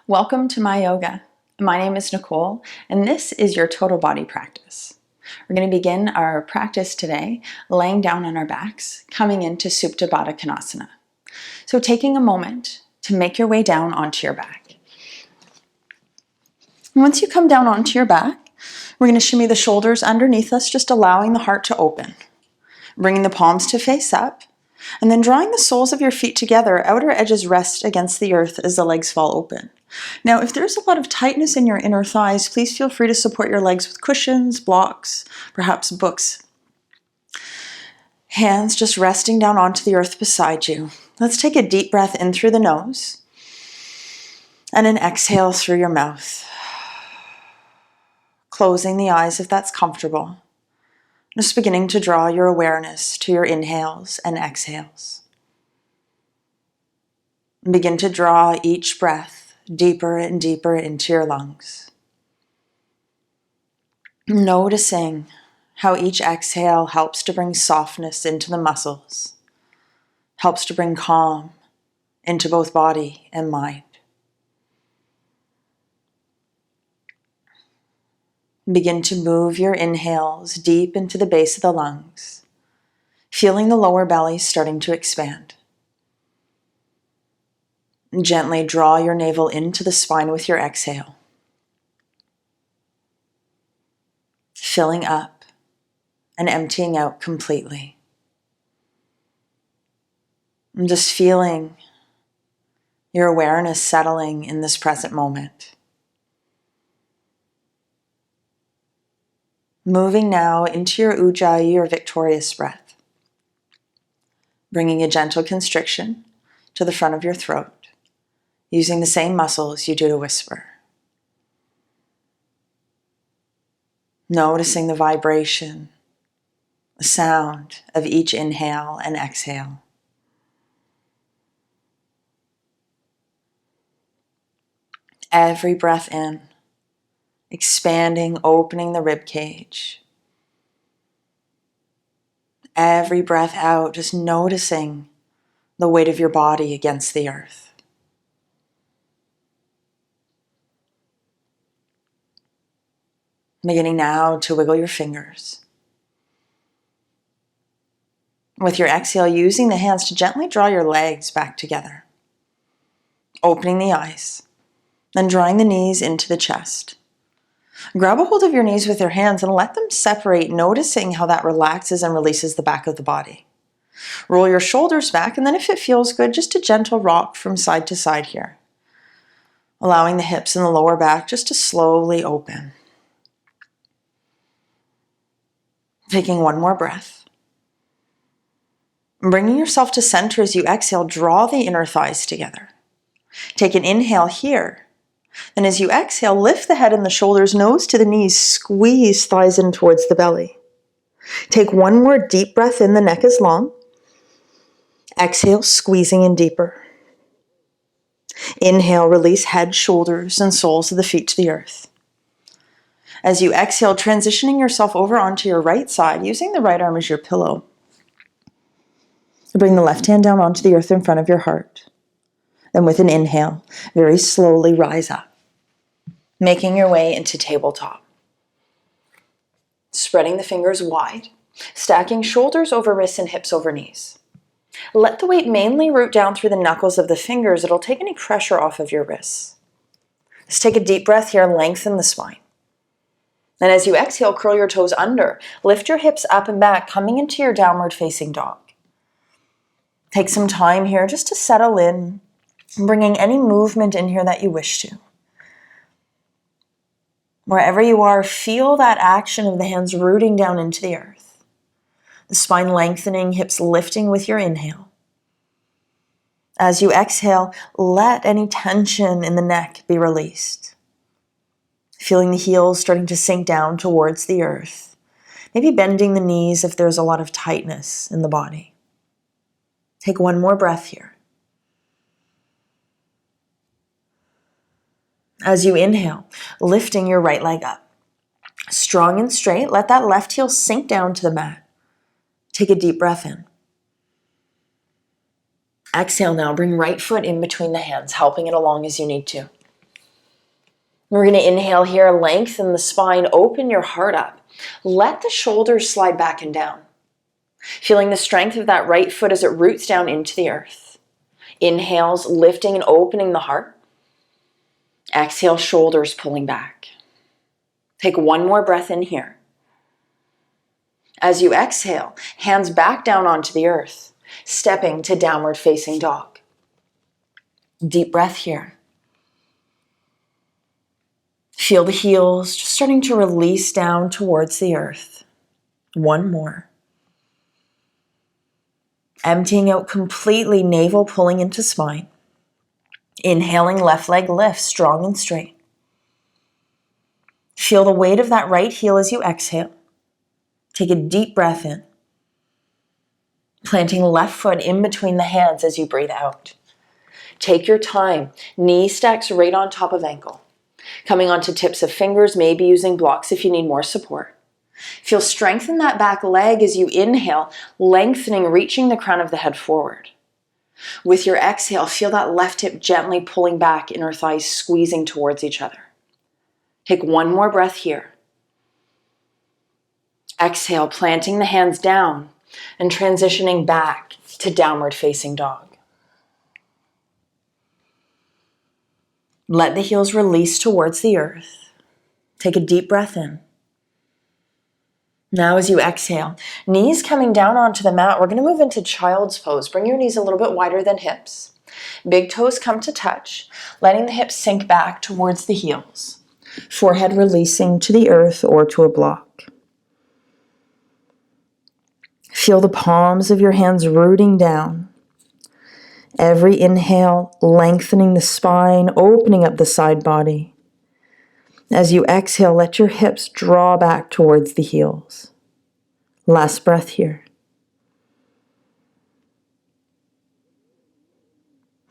Welcome to my yoga. My name is Nicole, and this is your total body practice. We're going to begin our practice today laying down on our backs, coming into Supta Baddha Konasana. So taking a moment to make your way down onto your back. And once you come down onto your back, we're going to shimmy the shoulders underneath us, just allowing the heart to open. Bringing the palms to face up, and then drawing the soles of your feet together, outer edges rest against the earth as the legs fall open. Now, if there's a lot of tightness in your inner thighs, please feel free to support your legs with cushions, blocks, perhaps books. Hands just resting down onto the earth beside you. Let's take a deep breath in through the nose, and an exhale through your mouth. Closing the eyes if that's comfortable. Just beginning to draw your awareness to your inhales and exhales. Begin to draw each breath deeper and deeper into your lungs. Noticing how each exhale helps to bring softness into the muscles, helps to bring calm into both body and mind. Begin to move your inhales deep into the base of the lungs, feeling the lower belly starting to expand. Gently draw your navel into the spine with your exhale, filling up and emptying out completely. And just feeling your awareness settling in this present moment. Moving now into your ujjayi or victorious breath, bringing a gentle constriction to the front of your throat, using the same muscles you do to whisper. Noticing the vibration, the sound of each inhale and exhale. Every breath in, expanding, opening the rib cage. Every breath out, just noticing the weight of your body against the earth. Beginning now to wiggle your fingers. With your exhale, using the hands to gently draw your legs back together. Opening the eyes, then drawing the knees into the chest. Grab a hold of your knees with your hands and let them separate, noticing how that relaxes and releases the back of the body. Roll your shoulders back, and then if it feels good, just a gentle rock from side to side here. Allowing the hips and the lower back just to slowly open. Taking one more breath. Bringing yourself to center as you exhale, draw the inner thighs together. Take an inhale here. Then as you exhale, lift the head and the shoulders, nose to the knees, squeeze thighs in towards the belly. Take one more deep breath in, the neck is long. Exhale, squeezing in deeper. Inhale, release head, shoulders, and soles of the feet to the earth. As you exhale, transitioning yourself over onto your right side, using the right arm as your pillow. Bring the left hand down onto the earth in front of your heart. Then with an inhale, very slowly rise up, making your way into tabletop. Spreading the fingers wide, stacking shoulders over wrists and hips over knees. Let the weight mainly root down through the knuckles of the fingers. It'll take any pressure off of your wrists. Just take a deep breath here, lengthen the spine. Then as you exhale, curl your toes under. Lift your hips up and back, coming into your downward facing dog. Take some time here just to settle in, bringing any movement in here that you wish to. Wherever you are, feel that action of the hands rooting down into the earth. The spine lengthening, hips lifting with your inhale. As you exhale, let any tension in the neck be released. Feeling the heels starting to sink down towards the earth. Maybe bending the knees if there's a lot of tightness in the body. Take one more breath here. As you inhale, lifting your right leg up. Strong and straight, let that left heel sink down to the mat. Take a deep breath in. Exhale now, bring right foot in between the hands, helping it along as you need to. We're going to inhale here, lengthen the spine, open your heart up. Let the shoulders slide back and down. Feeling the strength of that right foot as it roots down into the earth. Inhales, lifting and opening the heart. Exhale, shoulders pulling back. Take one more breath in here. As you exhale, hands back down onto the earth, stepping to downward facing dog. Deep breath here. Feel the heels just starting to release down towards the earth. One more. Emptying out completely, navel pulling into spine. Inhaling, left leg lifts, strong and straight. Feel the weight of that right heel as you exhale. Take a deep breath in. Planting left foot in between the hands as you breathe out. Take your time. Knee stacks right on top of ankle. Coming onto tips of fingers, maybe using blocks if you need more support. Feel strength in that back leg as you inhale, lengthening, reaching the crown of the head forward. With your exhale, feel that left hip gently pulling back, inner thighs squeezing towards each other. Take one more breath here. Exhale, planting the hands down and transitioning back to downward facing dog. Let the heels release towards the earth. Take a deep breath in. Now as you exhale, knees coming down onto the mat, we're going to move into child's pose. Bring your knees a little bit wider than hips. Big toes come to touch, letting the hips sink back towards the heels. Forehead releasing to the earth or to a block. Feel the palms of your hands rooting down. Every inhale, lengthening the spine, opening up the side body. As you exhale, let your hips draw back towards the heels. Last breath here.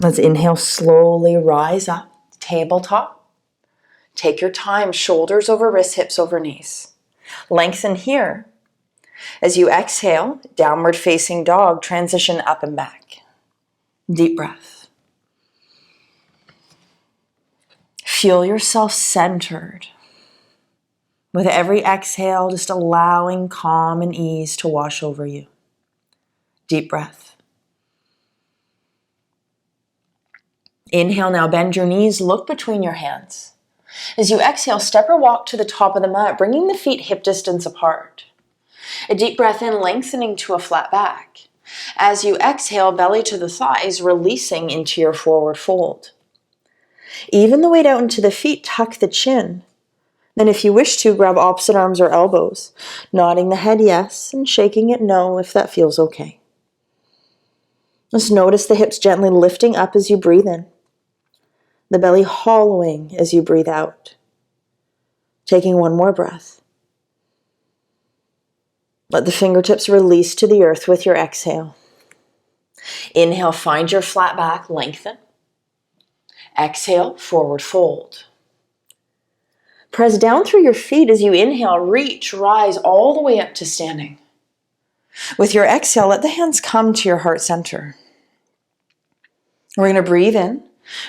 Let's inhale, slowly rise up, tabletop. Take your time, shoulders over wrists, hips over knees. Lengthen here. As you exhale, downward facing dog, transition up and back. Deep breath. Feel yourself centered. With every exhale, just allowing calm and ease to wash over you. Deep breath. Inhale now, bend your knees, look between your hands. As you exhale, step or walk to the top of the mat, bringing the feet hip distance apart. A deep breath in, lengthening to a flat back. As you exhale, belly to the thighs, releasing into your forward fold. Even the weight out into the feet, tuck the chin. Then if you wish to, grab opposite arms or elbows, nodding the head yes and shaking it no if that feels okay. Just notice the hips gently lifting up as you breathe in. The belly hollowing as you breathe out. Taking one more breath. Let the fingertips release to the earth with your exhale. Inhale, find your flat back, lengthen. Exhale, forward fold. Press down through your feet as you inhale, reach, rise all the way up to standing. With your exhale, let the hands come to your heart center. We're going to breathe in.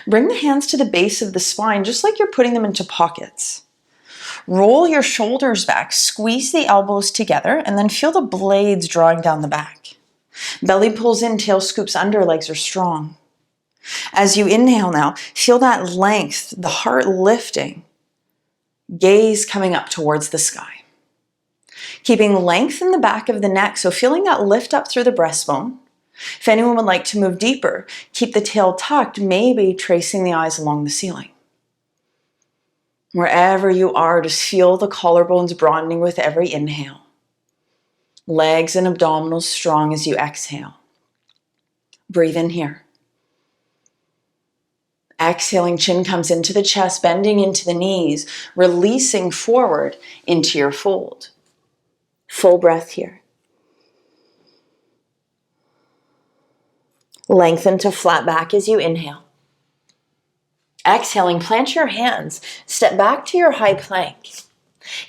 Bring the hands to the base of the spine, just like you're putting them into pockets. Roll your shoulders back, squeeze the elbows together, and then feel the blades drawing down the back. Belly pulls in, tail scoops under, legs are strong. As you inhale now, feel that length, the heart lifting, gaze coming up towards the sky. Keeping length in the back of the neck, so feeling that lift up through the breastbone. If anyone would like to move deeper, keep the tail tucked, maybe tracing the eyes along the ceiling. Wherever you are, just feel the collarbones broadening with every inhale. Legs and abdominals strong as you exhale. Breathe in here. Exhaling, chin comes into the chest, bending into the knees, releasing forward into your fold. Full breath here. Lengthen to flat back as you inhale. Exhaling, plant your hands. Step back to your high plank.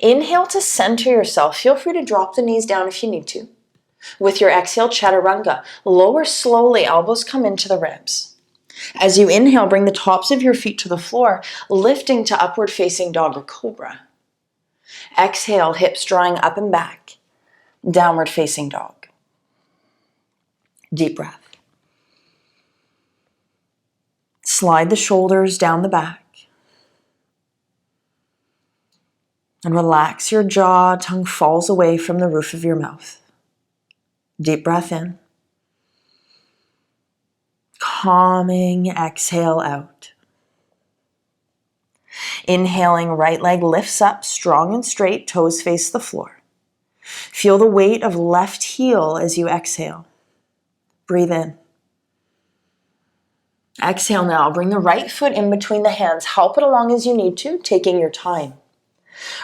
Inhale to center yourself. Feel free to drop the knees down if you need to. With your exhale, chaturanga. Lower slowly, elbows come into the ribs. As you inhale, bring the tops of your feet to the floor, lifting to upward facing dog or cobra. Exhale, hips drawing up and back, downward facing dog. Deep breath. Slide the shoulders down the back. And relax your jaw, tongue falls away from the roof of your mouth. Deep breath in. Calming exhale out. Inhaling, right leg lifts up, strong and straight, toes face the floor. Feel the weight of left heel as you exhale. Breathe in. Exhale now. Bring the right foot in between the hands. Help it along as you need to, taking your time.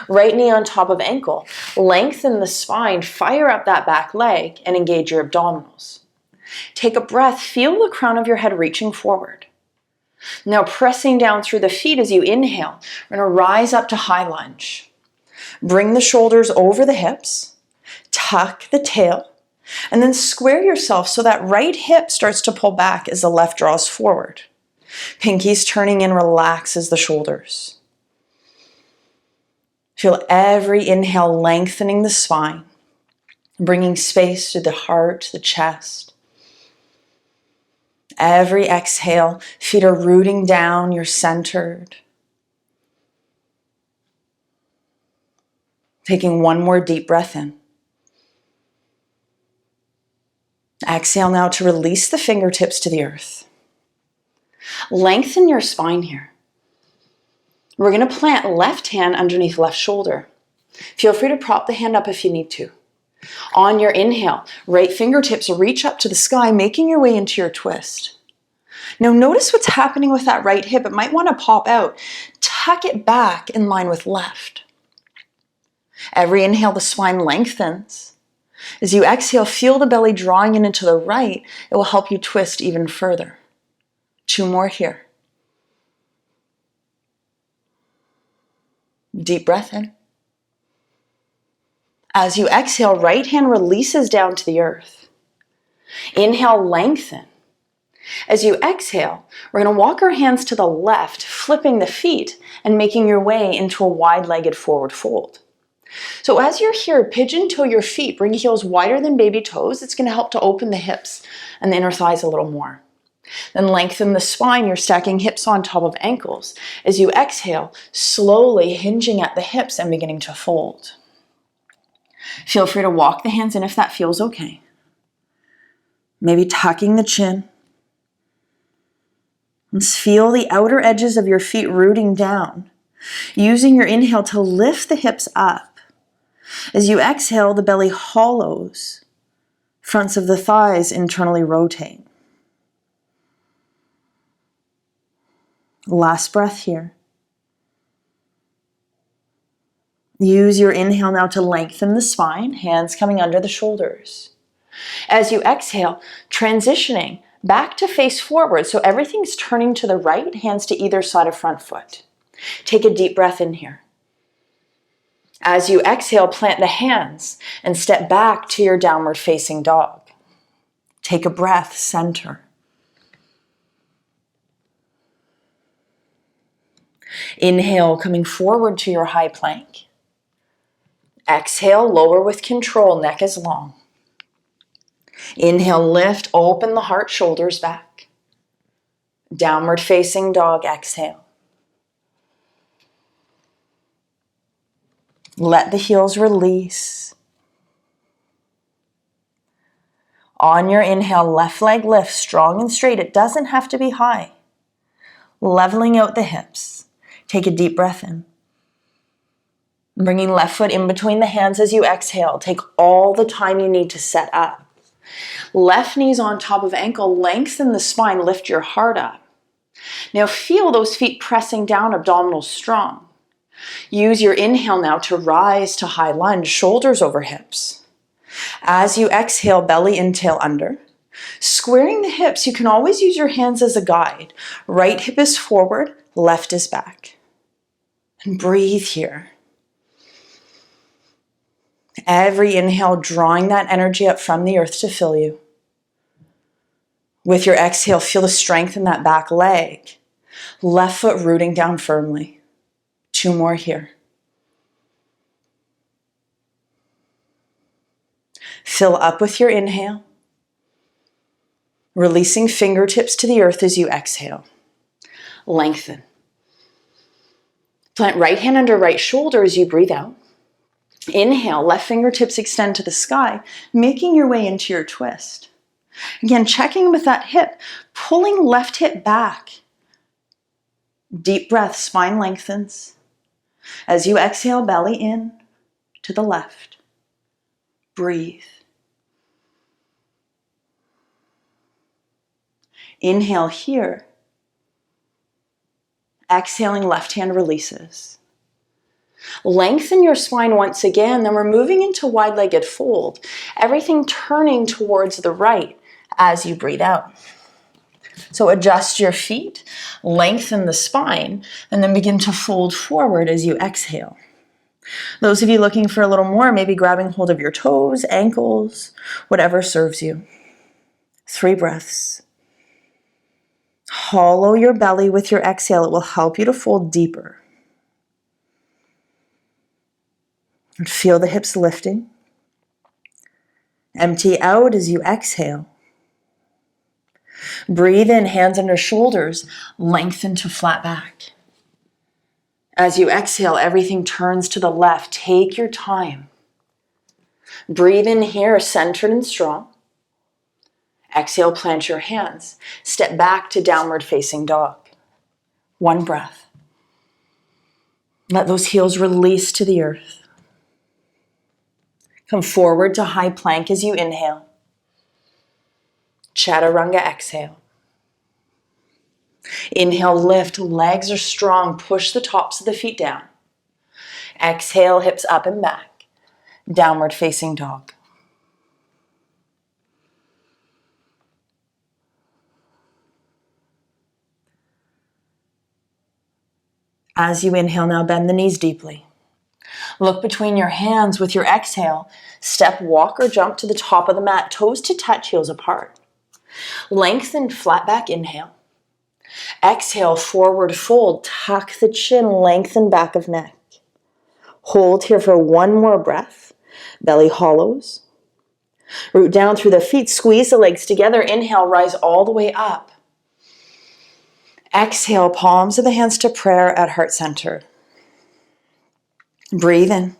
Right knee on top of ankle. Lengthen the spine, fire up that back leg, and engage your abdominals. Take a breath. Feel the crown of your head reaching forward. Now pressing down through the feet as you inhale. We're going to rise up to high lunge. Bring the shoulders over the hips. Tuck the tail. And then square yourself so that right hip starts to pull back as the left draws forward. Pinkies turning in, relaxes the shoulders. Feel every inhale lengthening the spine, bringing space to the heart, the chest. Every exhale, feet are rooting down, you're centered. Taking one more deep breath in. Exhale now to release the fingertips to the earth. Lengthen your spine here. We're going to plant left hand underneath left shoulder. Feel free to prop the hand up if you need to. On your inhale, right fingertips reach up to the sky, making your way into your twist. Now notice what's happening with that right hip. It might want to pop out. Tuck it back in line with left. Every inhale, the spine lengthens. As you exhale, feel the belly drawing in into the right. It will help you twist even further. 2 more here. Deep breath in. As you exhale, right hand releases down to the earth. Inhale, lengthen. As you exhale, we're going to walk our hands to the left, flipping the feet and making your way into a wide-legged forward fold. So as you're here, pigeon toe your feet, bring heels wider than baby toes. It's going to help to open the hips and the inner thighs a little more. Then lengthen the spine. You're stacking hips on top of ankles. As you exhale, slowly hinging at the hips and beginning to fold. Feel free to walk the hands in if that feels okay. Maybe tucking the chin. And feel the outer edges of your feet rooting down. Using your inhale to lift the hips up. As you exhale, the belly hollows. Fronts of the thighs internally rotate. Last breath here. Use your inhale now to lengthen the spine, hands coming under the shoulders. As you exhale, transitioning back to face forward, so everything's turning to the right, hands to either side of front foot. Take a deep breath in here. As you exhale, plant the hands and step back to your downward facing dog. Take a breath, center. Inhale, coming forward to your high plank. Exhale, lower with control, neck is long. Inhale, lift, open the heart, shoulders back. Downward facing dog, exhale. Let the heels release. On your inhale, left leg lifts, strong and straight. It doesn't have to be high. Leveling out the hips. Take a deep breath in. Bringing left foot in between the hands as you exhale. Take all the time you need to set up. Left knees on top of ankle. Lengthen the spine. Lift your heart up. Now feel those feet pressing down, abdominals strong. Use your inhale now to rise to high lunge, shoulders over hips. As you exhale, belly in, tail under. Squaring the hips, you can always use your hands as a guide. Right hip is forward, left is back. And breathe here. Every inhale, drawing that energy up from the earth to fill you. With your exhale, feel the strength in that back leg. Left foot rooting down firmly. 2 more here. Fill up with your inhale. Releasing fingertips to the earth as you exhale. Lengthen. Plant right hand under right shoulder as you breathe out. Inhale, left fingertips extend to the sky, making your way into your twist. Again, checking with that hip, pulling left hip back. Deep breath, spine lengthens. As you exhale, belly in to the left. Breathe. Inhale here. Exhaling, left hand releases. Lengthen your spine once again, then we're moving into wide-legged fold. Everything turning towards the right as you breathe out. So adjust your feet, lengthen the spine, and then begin to fold forward as you exhale. Those of you looking for a little more, maybe grabbing hold of your toes, ankles, whatever serves you. 3 breaths. Hollow your belly with your exhale. It will help you to fold deeper. And feel the hips lifting. Empty out as you exhale. Breathe in, hands under shoulders, lengthen to flat back. As you exhale, everything turns to the left. Take your time. Breathe in here, centered and strong. Exhale, plant your hands. Step back to downward facing dog. 1 breath. Let those heels release to the earth. Come forward to high plank as you inhale. Chaturanga, exhale. Inhale, lift, legs are strong. Push the tops of the feet down. Exhale, hips up and back. Downward facing dog. As you inhale, now bend the knees deeply. Look between your hands with your exhale. Step, walk, or jump to the top of the mat. Toes to touch, heels apart. Lengthen, flat back, inhale. Exhale, forward fold. Tuck the chin, lengthen back of neck. Hold here for 1 more breath. Belly hollows. Root down through the feet. Squeeze the legs together. Inhale, rise all the way up. Exhale, palms of the hands to prayer at heart center. Breathe in.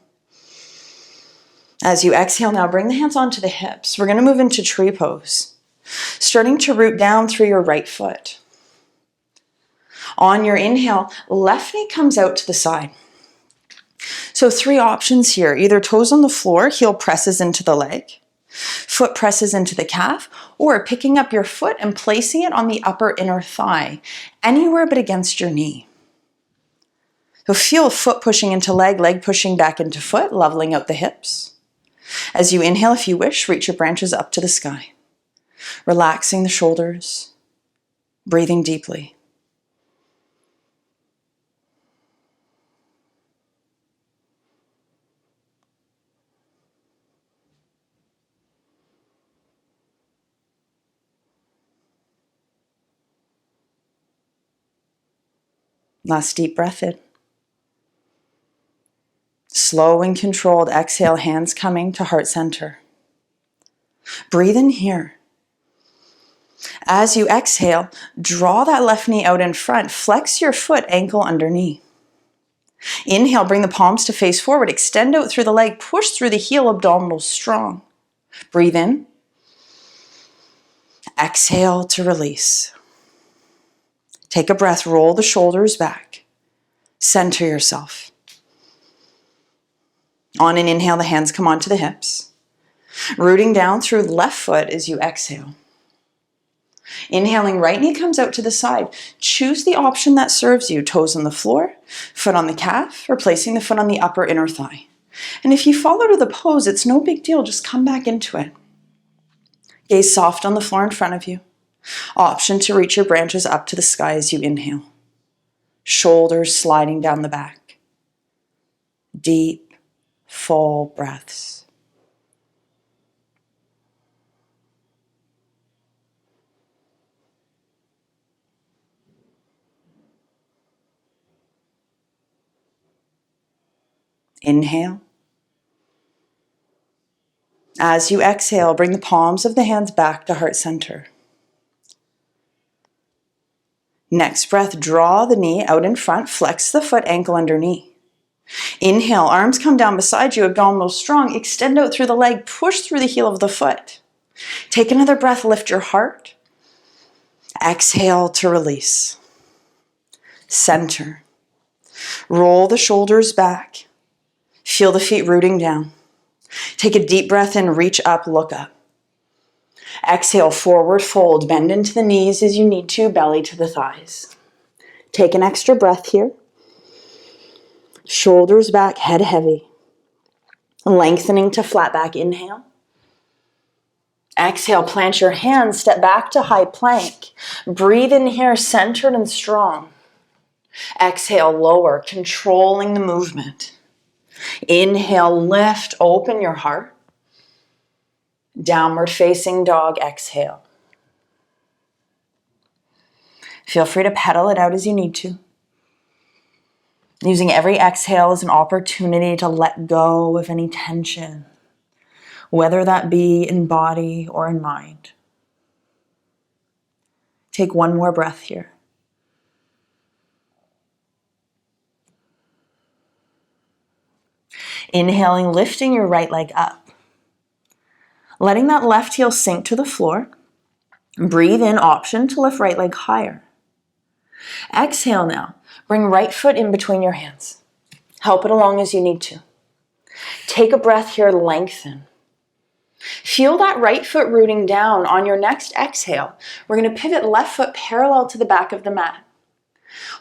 As you exhale, now bring the hands onto the hips. We're going to move into tree pose. Starting to root down through your right foot. On your inhale, left knee comes out to the side. So 3 options here. Either toes on the floor, heel presses into the leg. Foot presses into the calf, or picking up your foot and placing it on the upper inner thigh, anywhere but against your knee. So feel foot pushing into leg, leg pushing back into foot, leveling out the hips. As you inhale, if you wish, reach your branches up to the sky. Relaxing the shoulders, breathing deeply. Last deep breath in. Slow and controlled exhale, hands coming to heart center. Breathe in here. As you exhale, draw that left knee out in front. Flex your foot, ankle under knee. Inhale, bring the palms to face forward. Extend out through the leg. Push through the heel, abdominals strong. Breathe in. Exhale to release. Take a breath, roll the shoulders back. Center yourself. On an inhale, the hands come onto the hips. Rooting down through left foot as you exhale. Inhaling, right knee comes out to the side. Choose the option that serves you. Toes on the floor, foot on the calf, or placing the foot on the upper inner thigh. And if you fall out of the pose, it's no big deal. Just come back into it. Gaze soft on the floor in front of you. Option to reach your branches up to the sky as you inhale. Shoulders sliding down the back. Deep, full breaths. Inhale. As you exhale, bring the palms of the hands back to heart center. Next breath, draw the knee out in front, flex the foot, ankle under knee. Inhale, arms come down beside you, abdominals strong, extend out through the leg, push through the heel of the foot. Take another breath, lift your heart. Exhale to release. Center. Roll the shoulders back. Feel the feet rooting down. Take a deep breath in, reach up, look up. Exhale, forward fold, bend into the knees as you need to, belly to the thighs. Take an extra breath here. Shoulders back, head heavy. Lengthening to flat back, inhale. Exhale, plant your hands, step back to high plank. Breathe in here, centered and strong. Exhale, lower, controlling the movement. Inhale, lift, open your heart. Downward facing dog, exhale. Feel free to pedal it out as you need to. Using every exhale as an opportunity to let go of any tension, whether that be in body or in mind. Take one more breath here. Inhaling, lifting your right leg up. Letting that left heel sink to the floor. Breathe in, option to lift right leg higher. Exhale now. Bring right foot in between your hands. Help it along as you need to. Take a breath here, lengthen. Feel that right foot rooting down. On your next exhale, we're going to pivot left foot parallel to the back of the mat.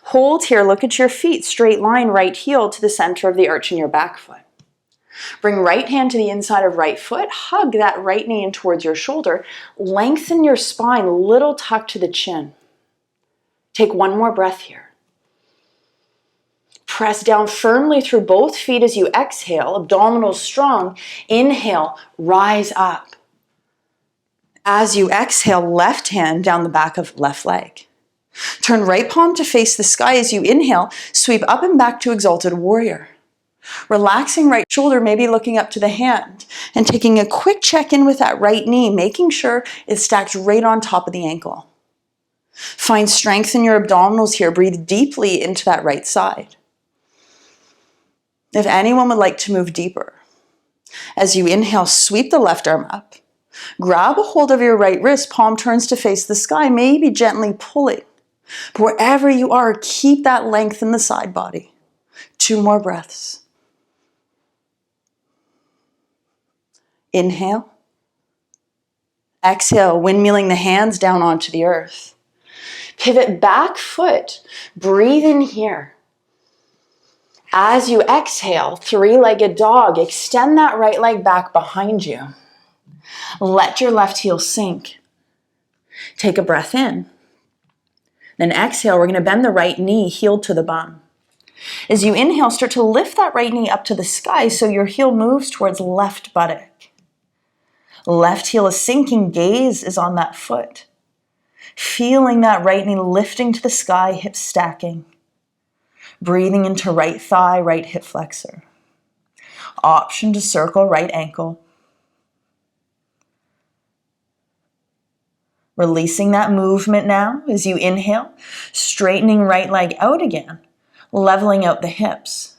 Hold here, look at your feet, straight line, right heel to the center of the arch in your back foot. Bring right hand to the inside of right foot, hug that right knee in towards your shoulder, lengthen your spine, little tuck to the chin. Take one more breath here. Press down firmly through both feet as you exhale, abdominals strong. Inhale, rise up. As you exhale, left hand down the back of left leg. Turn right palm to face the sky as you inhale, sweep up and back to exalted warrior. Relaxing right shoulder, maybe looking up to the hand, and taking a quick check-in with that right knee, making sure it's stacked right on top of the ankle. Find strength in your abdominals here. Breathe deeply into that right side. If anyone would like to move deeper, as you inhale, sweep the left arm up. Grab a hold of your right wrist, palm turns to face the sky, maybe gently pulling. But wherever you are, keep that length in the side body. 2 more breaths. Inhale. Exhale, windmilling the hands down onto the earth. Pivot back foot. Breathe in here. As you exhale, 3-legged dog, extend that right leg back behind you. Let your left heel sink. Take a breath in. Then exhale, we're going to bend the right knee, heel to the bum. As you inhale, start to lift that right knee up to the sky so your heel moves towards left buttock. Left heel is sinking, gaze is on that foot. Feeling that right knee lifting to the sky, hips stacking. Breathing into right thigh, right hip flexor. Option to circle right ankle. Releasing that movement now as you inhale, straightening right leg out again, leveling out the hips.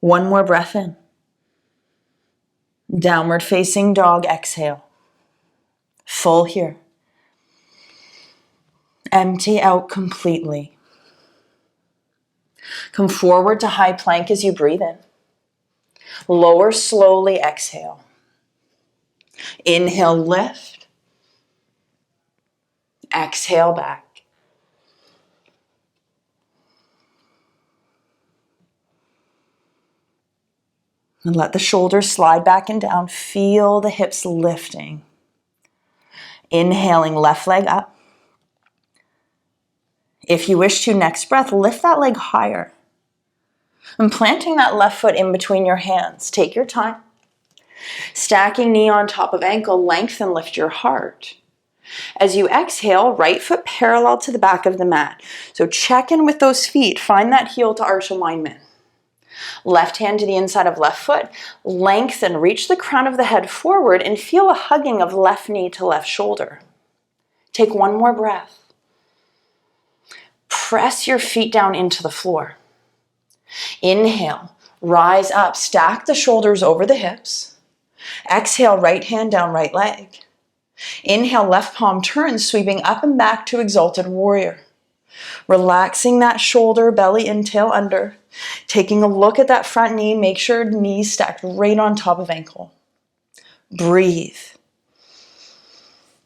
1 more breath in. Downward facing dog, exhale. Full here. Empty out completely. Come forward to high plank as you breathe in. Lower slowly, exhale. Inhale, lift. Exhale back. And let the shoulders slide back and down. Feel the hips lifting. Inhaling, left leg up. If you wish to, next breath, lift that leg higher. And planting that left foot in between your hands. Take your time. Stacking knee on top of ankle, lengthen, lift your heart. As you exhale, right foot parallel to the back of the mat. So check in with those feet. Find that heel to arch alignment. Left hand to the inside of left foot. Lengthen, reach the crown of the head forward and feel a hugging of left knee to left shoulder. Take one more breath. Press your feet down into the floor. Inhale, rise up, stack the shoulders over the hips. Exhale, right hand down right leg. Inhale, left palm turns, sweeping up and back to exalted warrior. Relaxing that shoulder, belly in, tail under. Taking a look at that front knee, make sure knees stacked right on top of ankle. Breathe.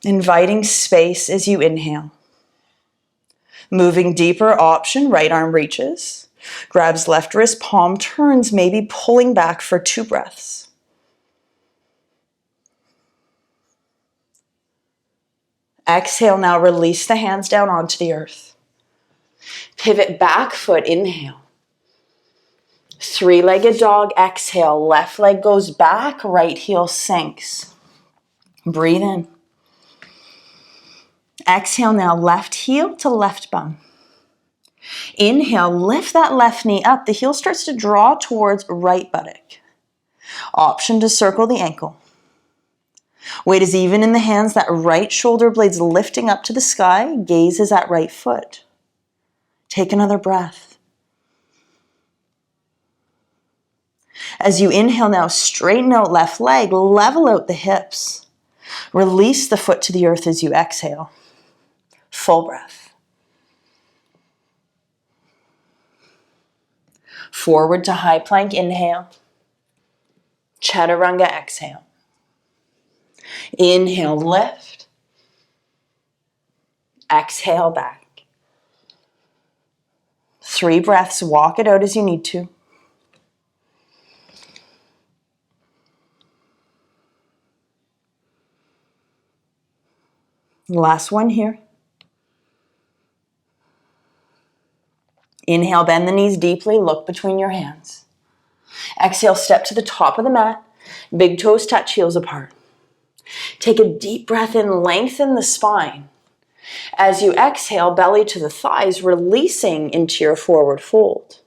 Inviting space as you inhale. Moving deeper, option, right arm reaches. Grabs left wrist, palm turns, maybe pulling back for 2 breaths. Exhale, now release the hands down onto the earth. Pivot back foot, inhale. 3-legged dog, exhale. Left leg goes back, right heel sinks. Breathe in. Exhale now, left heel to left bum. Inhale, lift that left knee up. The heel starts to draw towards right buttock. Option to circle the ankle. Weight is even in the hands, that right shoulder blade's lifting up to the sky, gaze is at right foot. Take another breath. As you inhale now, straighten out left leg, level out the hips. Release the foot to the earth as you exhale. Full breath. Forward to high plank, inhale. Chaturanga, exhale. Inhale, lift. Exhale, back. 3 breaths, walk it out as you need to. Last one here. Inhale, bend the knees deeply, look between your hands. Exhale, step to the top of the mat. Big toes touch, heels apart. Take a deep breath in, lengthen the spine. As you exhale, belly to the thighs, releasing into your forward fold.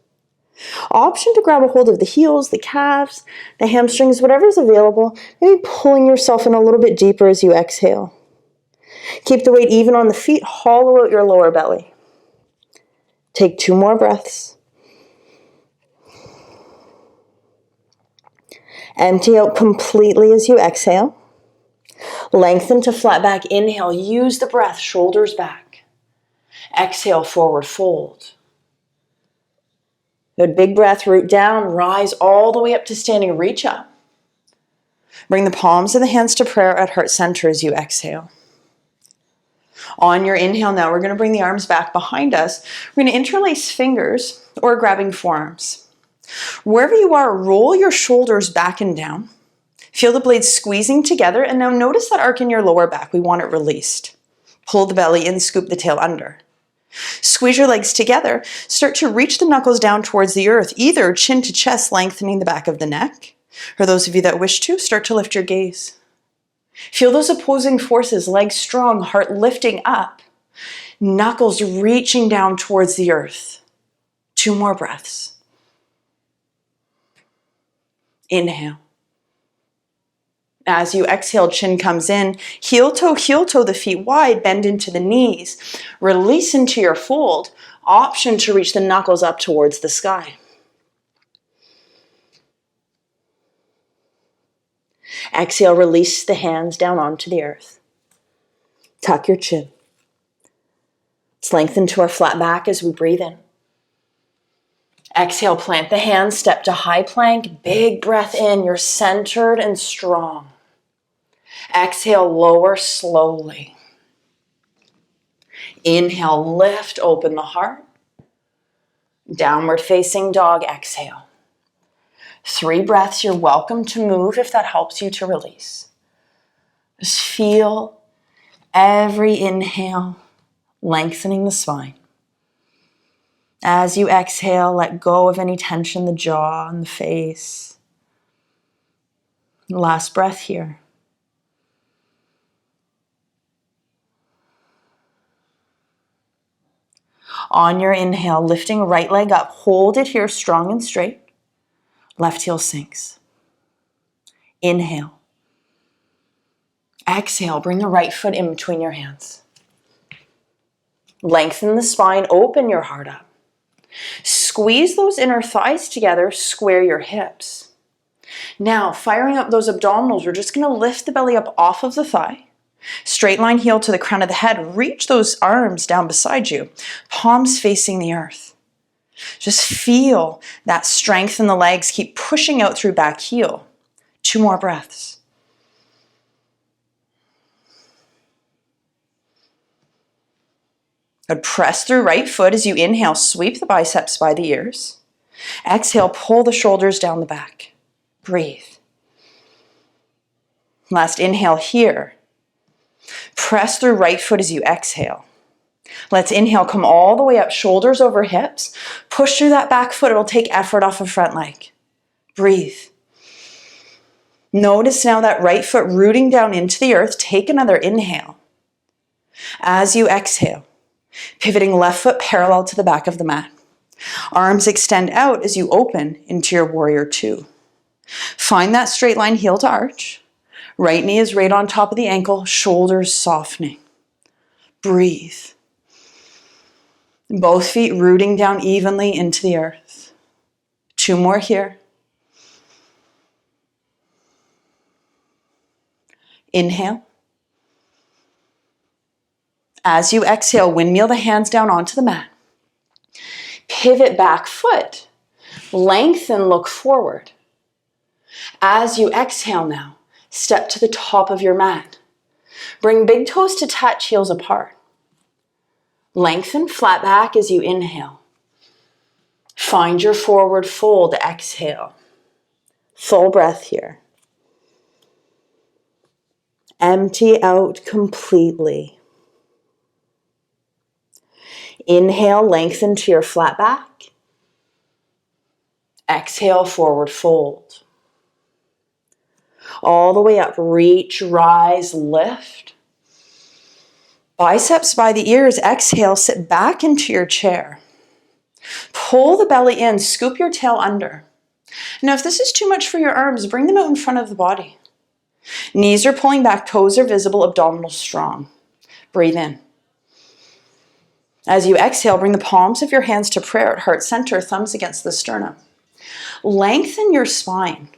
Option to grab a hold of the heels, the calves, the hamstrings, whatever's available. Maybe pulling yourself in a little bit deeper as you exhale. Keep the weight even on the feet, hollow out your lower belly. Take 2 more breaths. Empty out completely as you exhale. Lengthen to flat back. Inhale, use the breath, shoulders back. Exhale, forward fold. Good big breath, root down, rise all the way up to standing, reach up. Bring the palms of the hands to prayer at heart center as you exhale. On your inhale now, we're going to bring the arms back behind us. We're going to interlace fingers or grabbing forearms. Wherever you are, roll your shoulders back and down. Feel the blades squeezing together, and now notice that arc in your lower back. We want it released. Pull the belly in, scoop the tail under. Squeeze your legs together. Start to reach the knuckles down towards the earth, either chin to chest, lengthening the back of the neck. For those of you that wish to, start to lift your gaze. Feel those opposing forces, legs strong, heart lifting up, knuckles reaching down towards the earth. 2 more breaths. Inhale. As you exhale, chin comes in, heel toe, the feet wide, bend into the knees. Release into your fold. Option to reach the knuckles up towards the sky. Exhale, release the hands down onto the earth. Tuck your chin. Let's lengthen to our flat back as we breathe in. Exhale, plant the hands, step to high plank. Big breath in, you're centered and strong. Exhale, lower slowly. Inhale, lift, open the heart. Downward facing dog, exhale. 3 breaths, you're welcome to move if that helps you to release. Just feel every inhale lengthening the spine. As you exhale, let go of any tension in the jaw and the face. Last breath here. On your inhale, lifting right leg up, hold it here strong and straight. Left heel sinks. Inhale. Exhale, bring the right foot in between your hands. Lengthen the spine, open your heart up. Squeeze those inner thighs together, square your hips. Now, firing up those abdominals, we're just going to lift the belly up off of the thigh. Straight line heel to the crown of the head. Reach those arms down beside you, palms facing the earth. Just feel that strength in the legs. Keep pushing out through back heel. 2 more breaths. Good. Press through right foot as you inhale. Sweep the biceps by the ears. Exhale, pull the shoulders down the back. Breathe. Last inhale here. Press through right foot as you exhale. Let's inhale, come all the way up, shoulders over hips. Push through that back foot. It'll take effort off of front leg. Breathe. Notice now that right foot rooting down into the earth. Take another inhale. As you exhale, pivoting left foot parallel to the back of the mat. Arms extend out as you open into your warrior 2. Find that straight line heel to arch. Right knee is right on top of the ankle, shoulders softening. Breathe. Both feet rooting down evenly into the earth. 2 more here. Inhale. As you exhale, windmill the hands down onto the mat. Pivot back foot. Lengthen, look forward. As you exhale now, step to the top of your mat. Bring big toes to touch, heels apart. Lengthen, flat back as you inhale. Find your forward fold, exhale. Full breath here. Empty out completely. Inhale, lengthen to your flat back. Exhale, forward fold. All the way up, reach, rise, lift. Biceps by the ears, exhale, sit back into your chair. Pull the belly in, scoop your tail under. Now, if this is too much for your arms, bring them out in front of the body. Knees are pulling back, toes are visible, abdominals strong. Breathe in. As you exhale, bring the palms of your hands to prayer at heart center, thumbs against the sternum. Lengthen your spine.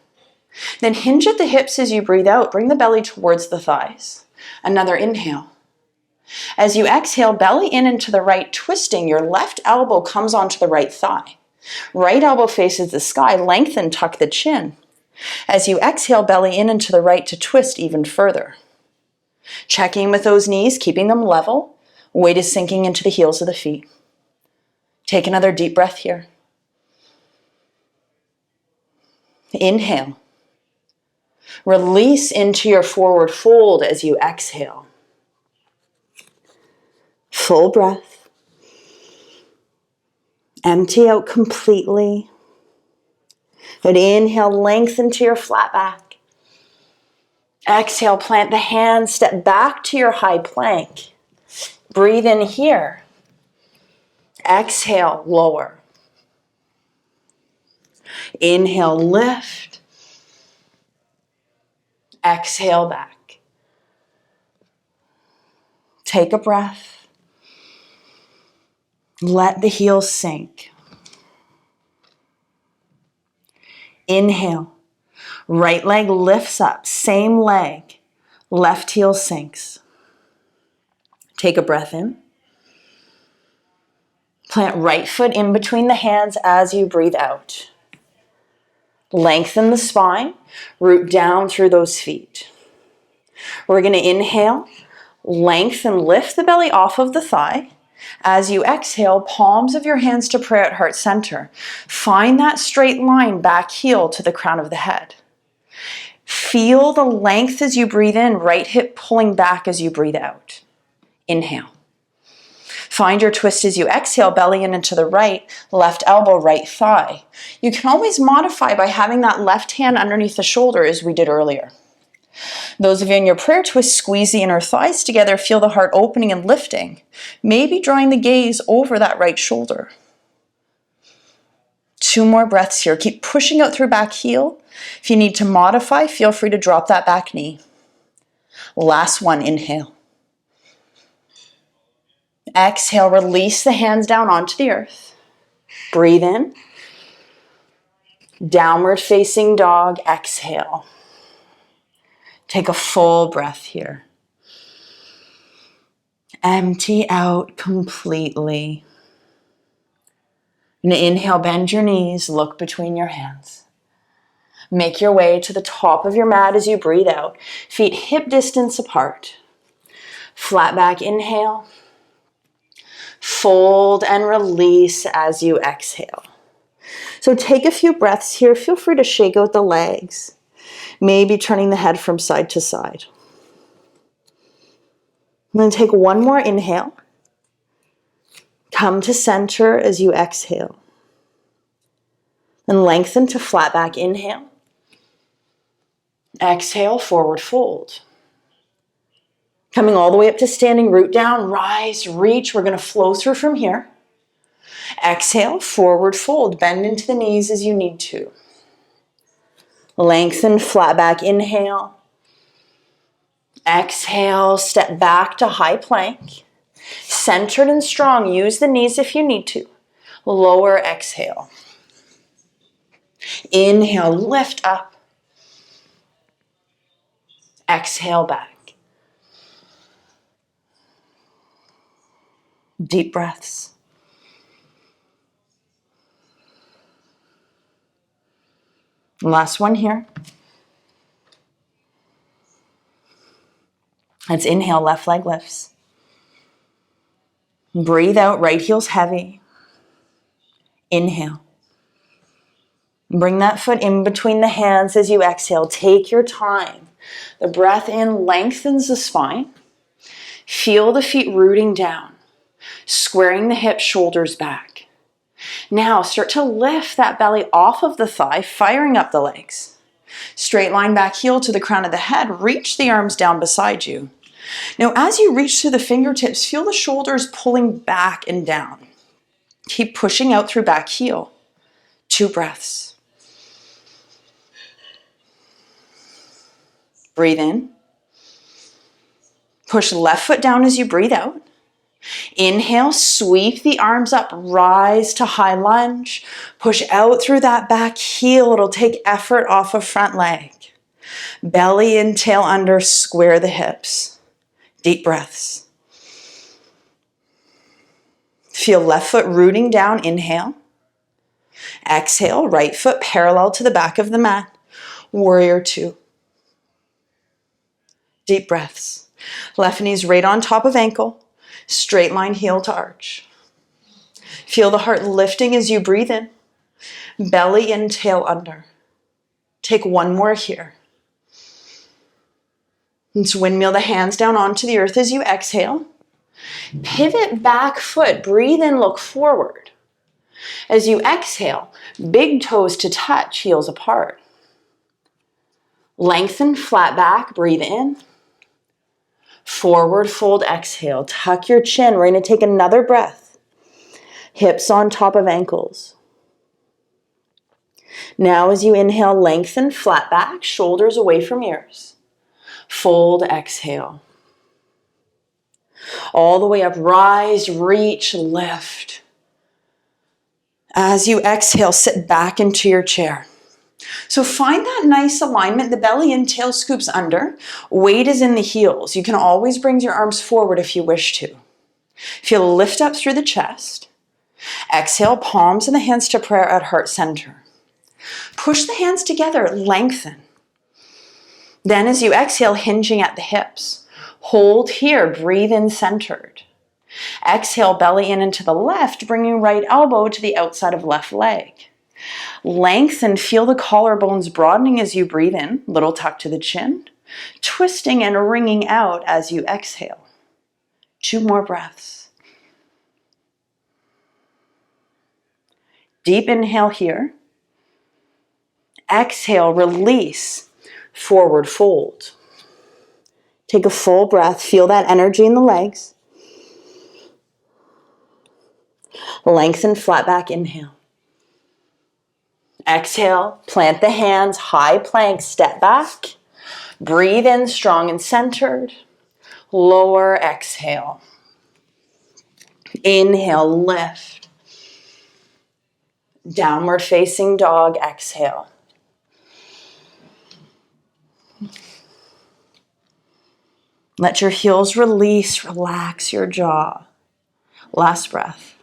Then hinge at the hips as you breathe out. Bring the belly towards the thighs. Another inhale. As you exhale, belly in into the right, twisting. Your left elbow comes onto the right thigh. Right elbow faces the sky. Lengthen, tuck the chin. As you exhale, belly in into the right to twist even further. Checking with those knees, keeping them level. Weight is sinking into the heels of the feet. Take another deep breath here. Inhale. Release into your forward fold as you exhale. Full breath. Empty out completely. Good. Inhale, lengthen to your flat back. Exhale, plant the hands, step back to your high plank. Breathe in here. Exhale, lower. Inhale, lift. Exhale, back. Take a breath. Let the heels sink. Inhale. Right leg lifts up. Same leg. Left heel sinks. Take a breath in. Plant right foot in between the hands as you breathe out. Lengthen the spine. Root down through those feet. We're going to inhale. Lengthen, lift the belly off of the thigh. As you exhale, palms of your hands to prayer at heart center. Find that straight line, back heel to the crown of the head. Feel the length as you breathe in, right hip pulling back as you breathe out. Inhale. Find your twist as you exhale, belly in into the right, left elbow, right thigh. You can always modify by having that left hand underneath the shoulder as we did earlier. Those of you in your prayer twist, squeeze the inner thighs together, feel the heart opening and lifting. Maybe drawing the gaze over that right shoulder. 2 more breaths here. Keep pushing out through back heel. If you need to modify, feel free to drop that back knee. Last one, inhale. Exhale, release the hands down onto the earth. Breathe in. Downward facing dog, exhale. Take a full breath here. Empty out completely. And inhale, bend your knees, look between your hands. Make your way to the top of your mat as you breathe out. Feet hip distance apart. Flat back, inhale. Fold and release as you exhale. So take a few breaths here. Feel free to shake out the legs. Maybe turning the head from side to side. And then take one more inhale. Come to center as you exhale. And lengthen to flat back, inhale. Exhale, forward fold. Coming all the way up to standing, root down, rise, reach. We're going to flow through from here. Exhale, forward fold. Bend into the knees as you need to. Lengthen, flat back, inhale. Exhale, step back to high plank. Centered and strong. Use the knees if you need to. Lower, exhale. Inhale, lift up. Exhale, back. Deep breaths. Last one here. Let's inhale, left leg lifts. Breathe out, right heel's heavy. Inhale. Bring that foot in between the hands as you exhale. Take your time. The breath in lengthens the spine. Feel the feet rooting down, squaring the hips, shoulders back. Now start to lift that belly off of the thigh, firing up the legs. Straight line back heel to the crown of the head. Reach the arms down beside you. Now as you reach through the fingertips, feel the shoulders pulling back and down. Keep pushing out through back heel. 2 breaths. Breathe in. Push left foot down as you breathe out. Inhale, sweep the arms up, rise to high lunge. Push out through that back heel. It'll take effort off of front leg. Belly in, tail under, square the hips. Deep breaths. Feel left foot rooting down, inhale. Exhale, right foot parallel to the back of the mat. Warrior 2. Deep breaths. Left knee's right on top of ankle. Straight line heel to arch. Feel the heart lifting as you breathe in. Belly in, tail under. Take one more here. Let's windmill the hands down onto the earth as you exhale. Pivot back foot. Breathe in, look forward. As you exhale, big toes to touch, heels apart. Lengthen, flat back, breathe in. Forward fold, exhale. Tuck your chin. We're going to take another breath. Hips on top of ankles. Now as you inhale, lengthen, flat back, shoulders away from ears. Fold, exhale. All the way up, rise, reach, lift. As you exhale, sit back into your chair. So find that nice alignment. The belly in, tail scoops under. Weight is in the heels. You can always bring your arms forward if you wish to. Feel a lift up through the chest. Exhale, palms and the hands to prayer at heart center. Push the hands together, lengthen. Then as you exhale, hinging at the hips. Hold here, breathe in centered. Exhale, belly in and to the left, bringing right elbow to the outside of left leg. Lengthen, feel the collarbones broadening as you breathe in, little tuck to the chin, twisting and wringing out as you exhale. 2 more breaths. Deep inhale here. Exhale, release, forward fold. Take a full breath, feel that energy in the legs. Lengthen, flat back, inhale. Exhale, plant the hands, high plank, step back. Breathe in, strong and centered. Lower, exhale. Inhale, lift. Downward facing dog, exhale. Let your heels release, relax your jaw. Last breath.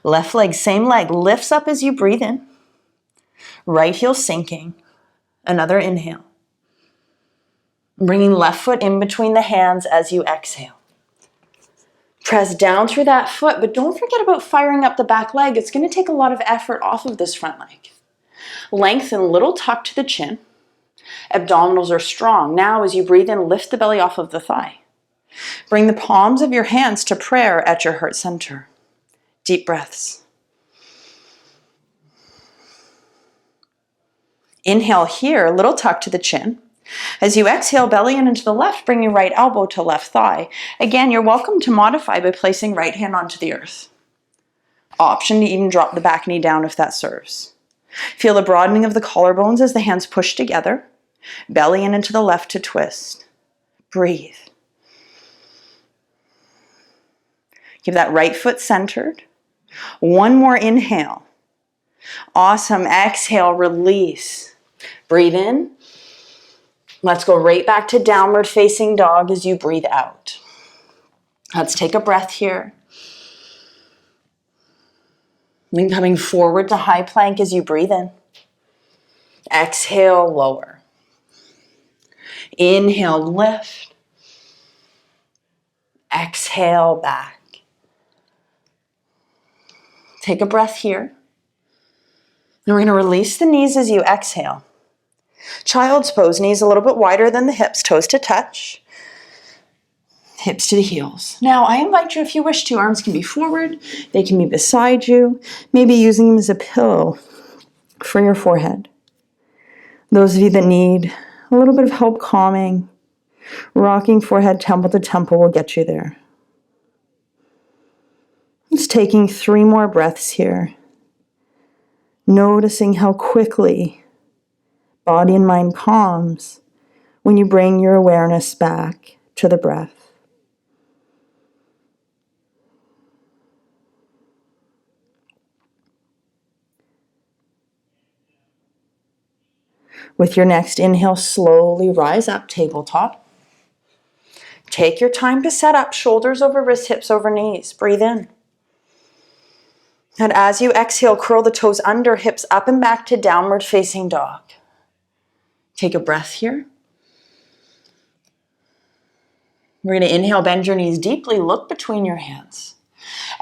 Left leg, same leg, lifts up as you breathe in. Right heel sinking. Another inhale. Bringing left foot in between the hands as you exhale. Press down through that foot, but don't forget about firing up the back leg. It's going to take a lot of effort off of this front leg. Lengthen, little tuck to the chin. Abdominals are strong. Now, as you breathe in, lift the belly off of the thigh. Bring the palms of your hands to prayer at your heart center. Deep breaths. Inhale here, little tuck to the chin. As you exhale, belly in into the left, bring your right elbow to left thigh. Again, you're welcome to modify by placing right hand onto the earth. Option to even drop the back knee down if that serves. Feel the broadening of the collarbones as the hands push together. Belly in into the left to twist. Breathe. Keep that right foot centered. One more inhale. Awesome. Exhale, release. Breathe in. Let's go right back to downward facing dog as you breathe out. Let's take a breath here. Then coming forward to high plank as you breathe in. Exhale, lower. Inhale, lift. Exhale, back. Take a breath here. And we're going to release the knees as you exhale. Child's pose, knees a little bit wider than the hips, toes to touch. Hips to the heels. Now, I invite you, if you wish to, arms can be forward. They can be beside you. Maybe using them as a pillow for your forehead. Those of you that need a little bit of help calming, rocking forehead temple to temple will get you there. Just taking 3 more breaths here. Noticing how quickly body and mind calms when you bring your awareness back to the breath. With your next inhale, slowly rise up, tabletop. Take your time to set up, shoulders over wrists, hips over knees. Breathe in. And as you exhale, curl the toes under, hips up and back to downward facing dog. Take a breath here. We're going to inhale, bend your knees deeply, look between your hands.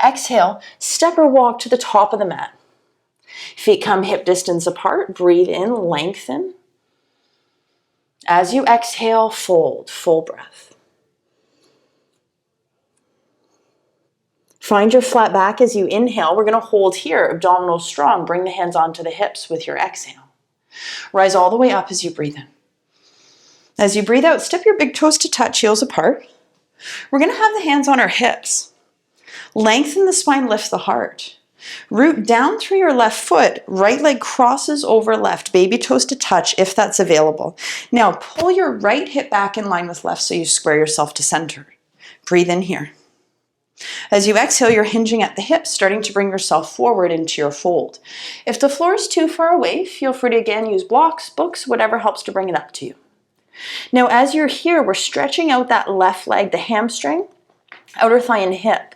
Exhale, step or walk to the top of the mat. Feet come hip distance apart, breathe in, lengthen. As you exhale, fold, full breath. Find your flat back as you inhale. We're going to hold here, abdominals strong. Bring the hands onto the hips with your exhale. Rise all the way up as you breathe in. As you breathe out, step your big toes to touch, heels apart. We're going to have the hands on our hips. Lengthen the spine, lift the heart. Root down through your left foot. Right leg crosses over left. Baby toes to touch if that's available. Now pull your right hip back in line with left so you square yourself to center. Breathe in here. As you exhale, you're hinging at the hips, starting to bring yourself forward into your fold. If the floor is too far away, feel free to again use blocks, books, whatever helps to bring it up to you. Now, as you're here, we're stretching out that left leg, the hamstring, outer thigh and hip.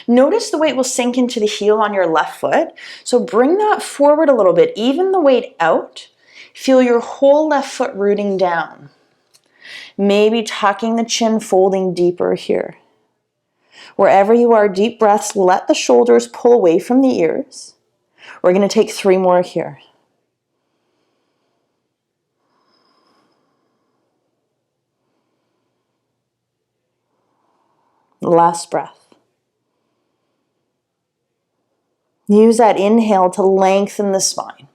Notice the weight will sink into the heel on your left foot. So bring that forward a little bit, even the weight out. Feel your whole left foot rooting down. Maybe tucking the chin, folding deeper here. Wherever you are, deep breaths, let the shoulders pull away from the ears. We're going to take 3 more here. Last breath. Use that inhale to lengthen the spine.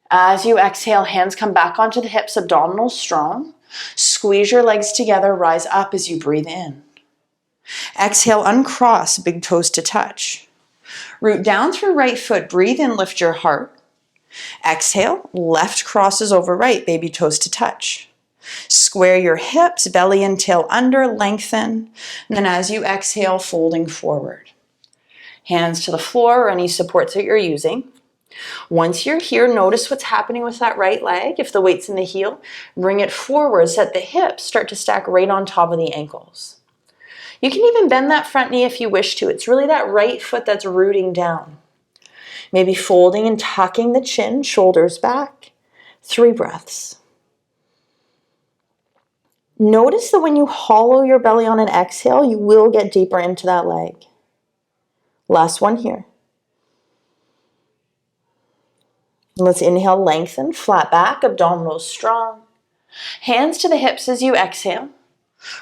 As you exhale, hands come back onto the hips, abdominals strong. Squeeze your legs together, rise up as you breathe in. Exhale, uncross, big toes to touch. Root down through right foot. Breathe in, lift your heart. Exhale, left crosses over right, baby toes to touch. Square your hips, belly and tail under, lengthen. And then as you exhale, folding forward. Hands to the floor or any supports that you're using. Once you're here, notice what's happening with that right leg. If the weight's in the heel, bring it forward so that the hips start to stack right on top of the ankles. You can even bend that front knee if you wish to. It's really that right foot that's rooting down. Maybe folding and tucking the chin, shoulders back. 3 breaths. Notice that when you hollow your belly on an exhale, you will get deeper into that leg. Last one here. Let's inhale, lengthen, flat back, abdominals strong. Hands to the hips as you exhale.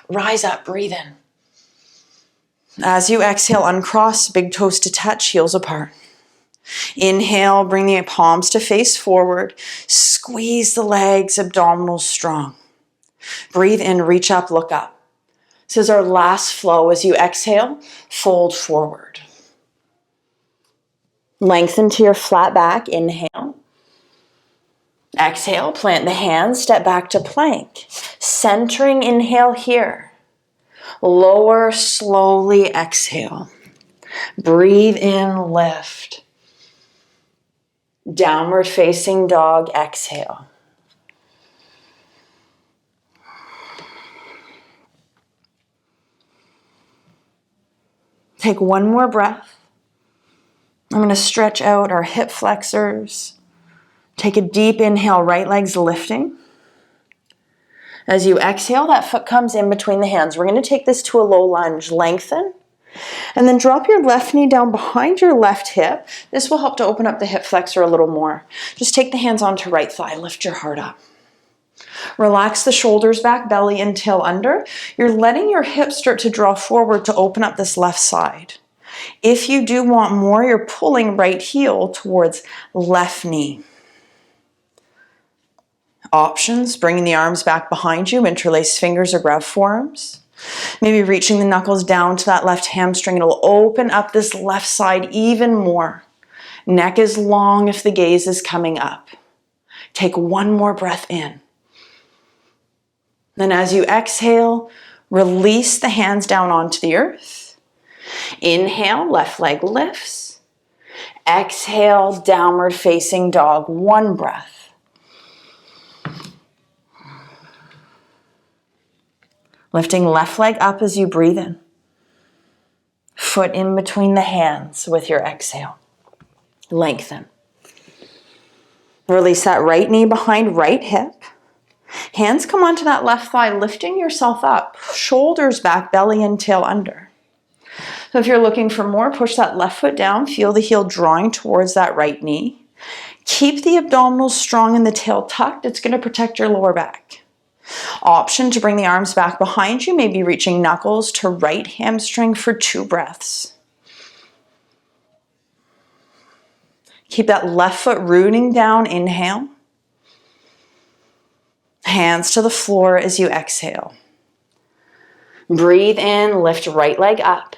Rise up, breathe in. As you exhale, uncross, big toes to touch, heels apart. Inhale, bring the palms to face forward. Squeeze the legs, abdominals strong. Breathe in, reach up, look up. This is our last flow. As you exhale, fold forward. Lengthen to your flat back, inhale. Exhale, plant the hands, step back to plank. Centering, inhale here. Lower, slowly exhale. Breathe in, lift. Downward facing dog, exhale. Take one more breath. I'm going to stretch out our hip flexors. Take a deep inhale, right leg's lifting. As you exhale, that foot comes in between the hands. We're going to take this to a low lunge. Lengthen. And then drop your left knee down behind your left hip. This will help to open up the hip flexor a little more. Just take the hands onto right thigh. Lift your heart up. Relax the shoulders back, belly and tail under. You're letting your hips start to draw forward to open up this left side. If you do want more, you're pulling right heel towards left knee. Options, bringing the arms back behind you, interlace fingers or grab forearms. Maybe reaching the knuckles down to that left hamstring. It'll open up this left side even more. Neck is long if the gaze is coming up. Take one more breath in. Then as you exhale, release the hands down onto the earth. Inhale, left leg lifts. Exhale, downward facing dog. One breath. Lifting left leg up as you breathe in. Foot in between the hands with your exhale. Lengthen. Release that right knee behind right hip. Hands come onto that left thigh, lifting yourself up. Shoulders back, belly and tail under. So if you're looking for more, push that left foot down. Feel the heel drawing towards that right knee. Keep the abdominals strong and the tail tucked. It's going to protect your lower back. Option to bring the arms back behind you, maybe reaching knuckles to right hamstring for 2 breaths. Keep that left foot rooting down, inhale. Hands to the floor as you exhale. Breathe in, lift right leg up.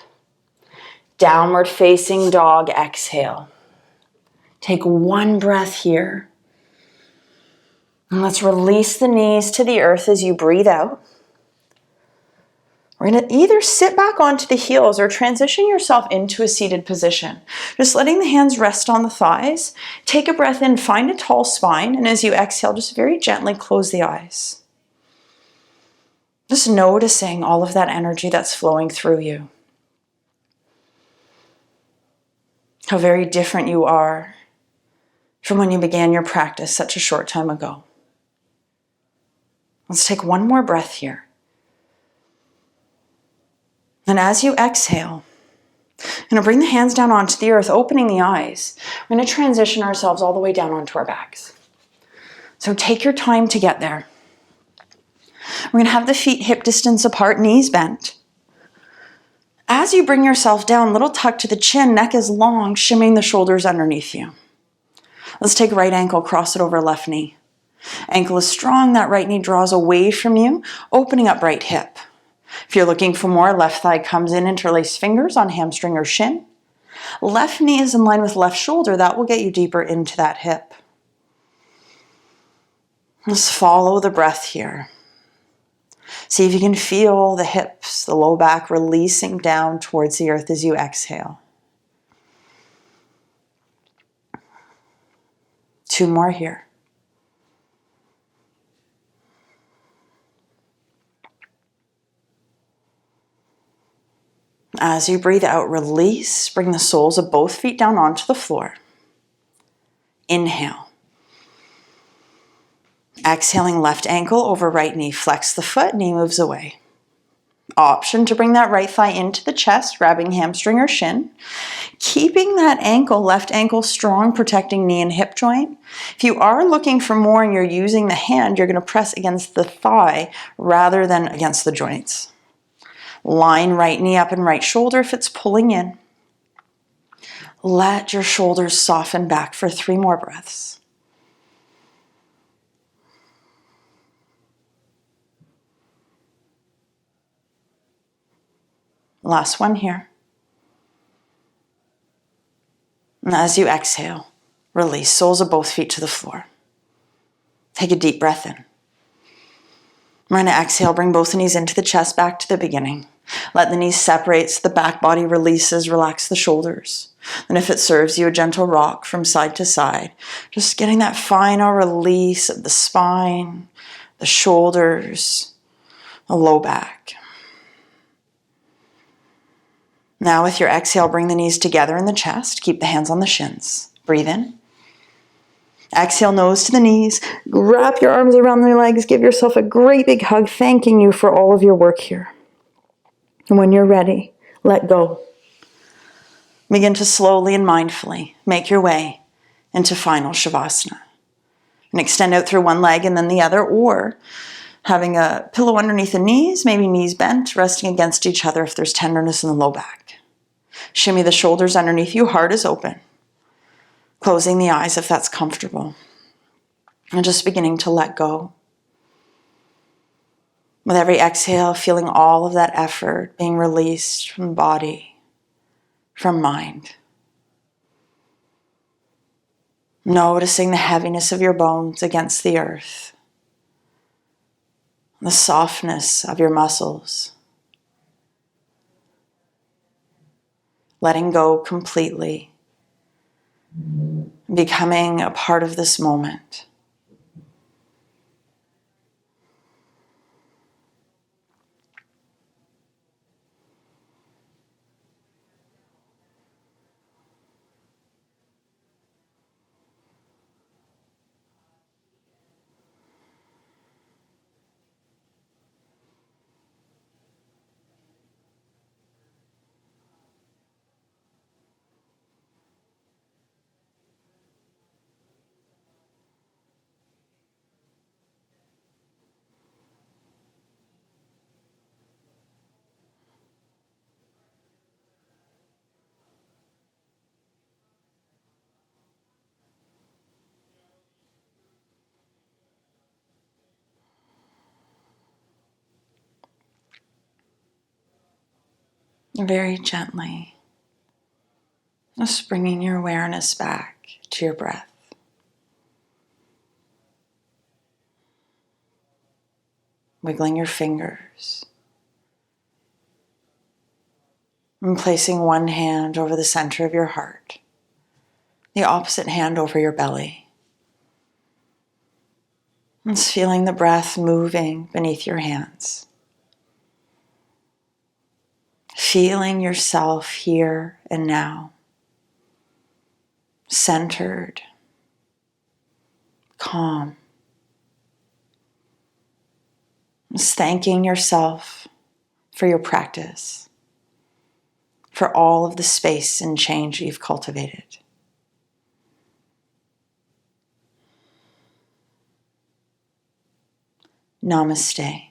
Downward facing dog, exhale. Take one breath here. And let's release the knees to the earth as you breathe out. We're going to either sit back onto the heels or transition yourself into a seated position. Just letting the hands rest on the thighs. Take a breath in, find a tall spine, and as you exhale, just very gently close the eyes. Just noticing all of that energy that's flowing through you. How very different you are from when you began your practice such a short time ago. Let's take one more breath here. And as you exhale, I'm going to bring the hands down onto the earth, opening the eyes. We're going to transition ourselves all the way down onto our backs. So take your time to get there. We're going to have the feet hip distance apart, knees bent. As you bring yourself down, little tuck to the chin, neck is long, shimming the shoulders underneath you. Let's take right ankle, cross it over left knee. Ankle is strong, that right knee draws away from you, opening up right hip. If you're looking for more, left thigh comes in, interlace fingers on hamstring or shin. Left knee is in line with left shoulder. That will get you deeper into that hip. Just follow the breath here. See if you can feel the hips, the low back releasing down towards the earth as you exhale. 2 more here. As you breathe out, release. Bring the soles of both feet down onto the floor. Inhale. Exhaling, left ankle over right knee. Flex the foot, knee moves away. Option to bring that right thigh into the chest, grabbing hamstring or shin. Keeping that ankle, left ankle strong, protecting knee and hip joint. If you are looking for more and you're using the hand, you're going to press against the thigh rather than against the joints. Line right knee up and right shoulder if it's pulling in. Let your shoulders soften back for 3 more breaths. Last one here. And as you exhale, release soles of both feet to the floor. Take a deep breath in. We're going to exhale, bring both knees into the chest, back to the beginning. Let the knees separate so the back body releases, relax the shoulders. And if it serves you, a gentle rock from side to side. Just getting that final release of the spine, the shoulders, the low back. Now with your exhale, bring the knees together in the chest. Keep the hands on the shins. Breathe in. Exhale, nose to the knees. Wrap your arms around your legs. Give yourself a great big hug, thanking you for all of your work here. And when you're ready, let go. Begin to slowly and mindfully make your way into final Shavasana. And extend out through one leg and then the other, or having a pillow underneath the knees, maybe knees bent, resting against each other if there's tenderness in the low back. Shimmy the shoulders underneath you, heart is open. Closing the eyes if that's comfortable. And just beginning to let go. With every exhale, feeling all of that effort being released from body, from mind. Noticing the heaviness of your bones against the earth. The softness of your muscles. Letting go completely. Becoming a part of this moment. Very gently, just bringing your awareness back to your breath. Wiggling your fingers. And placing one hand over the center of your heart. The opposite hand over your belly. And just feeling the breath moving beneath your hands. Feeling yourself here and now. Centered. Calm. Just thanking yourself for your practice. For all of the space and change you've cultivated. Namaste.